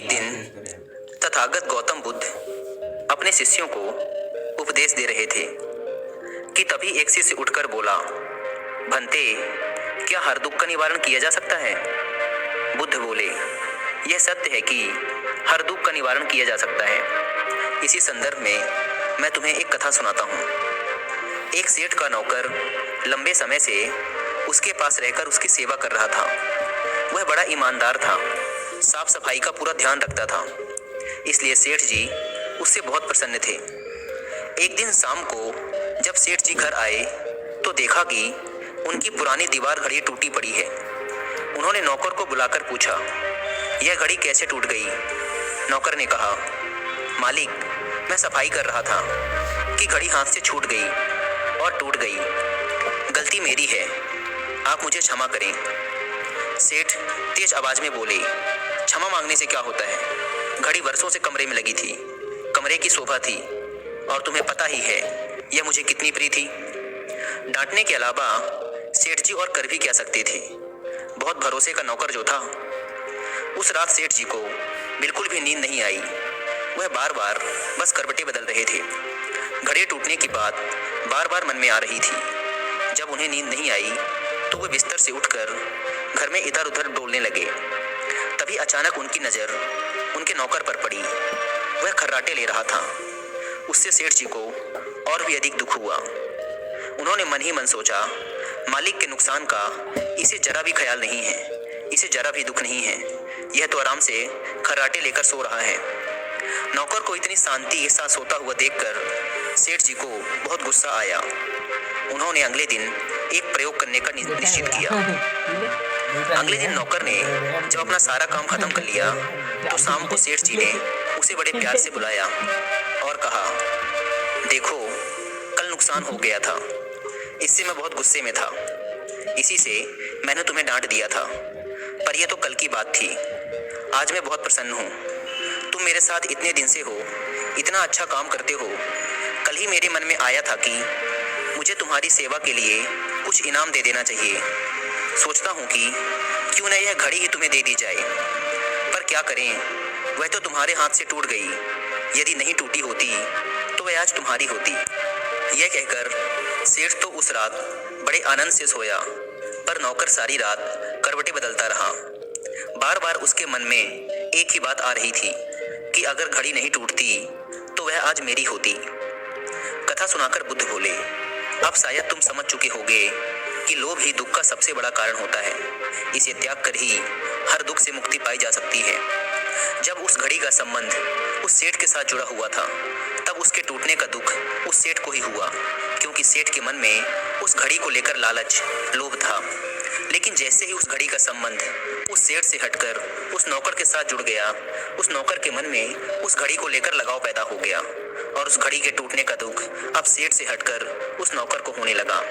एक दिन तथागत गौतम बुद्ध अपने शिष्यों को उपदेश दे रहे थे कि तभी एक शिष्य उठकर बोला, भंते, क्या हर दुख का निवारण किया जा सकता है? बुद्ध बोले, यह सत्य है कि हर दुख का निवारण किया जा सकता है। इसी संदर्भ में मैं तुम्हें एक कथा सुनाता हूँ। एक सेठ का नौकर लंबे समय से उसके पास रहकर उसकी सेवा कर रहा था। वह बड़ा ईमानदार था, साफ सफाई का पूरा ध्यान रखता था, इसलिए सेठ जी उससे बहुत प्रसन्न थे। एक दिन शाम को जब सेठ जी घर आए तो देखा कि उनकी पुरानी दीवार घड़ी टूटी पड़ी है। उन्होंने नौकर को बुलाकर पूछा, यह घड़ी कैसे टूट गई? नौकर ने कहा, मालिक, मैं सफाई कर रहा था कि घड़ी हाथ से छूट गई और टूट गई। गलती मेरी है, आप मुझे क्षमा करें। सेठ तेज आवाज में बोले, क्षमा मांगने से क्या होता है? घड़ी वर्षों से कमरे में लगी थी, कमरे की शोभा थी, और तुम्हें पता ही है यह मुझे कितनी प्रिय थी। डांटने के अलावा सेठ जी और कर भी क्या सकते थे? बहुत भरोसे का नौकर जो था। उस रात सेठ जी को बिल्कुल भी नींद नहीं आई। वह बार बार बस करवटें बदल रहे थे। घड़ी टूटने की बात बार बार मन में आ रही थी। जब उन्हें नींद नहीं आई तो वे बिस्तर से उठकर घर में इधर उधर डोलने लगे। तभी अचानक उनकी नज़र उनके नौकर पर पड़ी। वह खर्राटे ले रहा था। उससे सेठ जी को और भी अधिक दुख हुआ। उन्होंने मन ही मन सोचा, मालिक के नुकसान का इसे जरा भी ख्याल नहीं है, इसे जरा भी दुख नहीं है। यह तो आराम से खर्राटे लेकर सो रहा है। नौकर को इतनी शांति के साथ सोता हुआ देखकर सेठ जी को बहुत गुस्सा आया। उन्होंने अगले दिन एक प्रयोग करने का निश्चित किया। अगले दिन नौकर ने जब अपना सारा काम खत्म कर लिया तो शाम को सेठ जी ने उसे बड़े प्यार से बुलाया और कहा, देखो, कल नुकसान हो गया था, इससे मैं बहुत गुस्से में था, इसी से मैंने तुम्हें डांट दिया था, पर यह तो कल की बात थी। आज मैं बहुत प्रसन्न हूँ। तुम मेरे साथ इतने दिन से हो, इतना अच्छा काम करते हो। कल ही मेरे मन में आया था कि मुझे तुम्हारी सेवा के लिए कुछ इनाम दे देना चाहिए। सोचता हूँ कि क्यों न यह घड़ी ही तुम्हें दे दी जाए, पर क्या करें, वह तो तुम्हारे हाथ से टूट गई। यदि नहीं टूटी होती तो वह आज तुम्हारी होती। यह कहकर सेठ तो उस रात बड़े आनंद से सोया, पर नौकर सारी रात करवटें बदलता रहा। बार बार उसके मन में एक ही बात आ रही थी कि अगर घड़ी नहीं टूटती तो वह आज मेरी होती। कथा सुनाकर बुद्ध बोले, अब शायद तुम समझ चुके होगे कि लोभ ही दुख का सबसे बड़ा कारण होता है। इसे त्याग कर ही हर दुख से मुक्ति पाई जा सकती है। जब उस घड़ी का संबंध उस सेठ के साथ जुड़ा हुआ था, तब उसके टूटने का दुख उस सेठ को ही हुआ, क्योंकि सेठ के मन में उस घड़ी को लेकर लालच, लोभ था। लेकिन जैसे ही उस घड़ी का संबंध उस सेठ से हटकर उस नौकर के साथ जुड़ गया, उस नौकर के मन में उस घड़ी को लेकर लगाव पैदा हो गया, और उस घड़ी के टूटने का दुख अब सेठ से हटकर उस नौकर को होने लगा।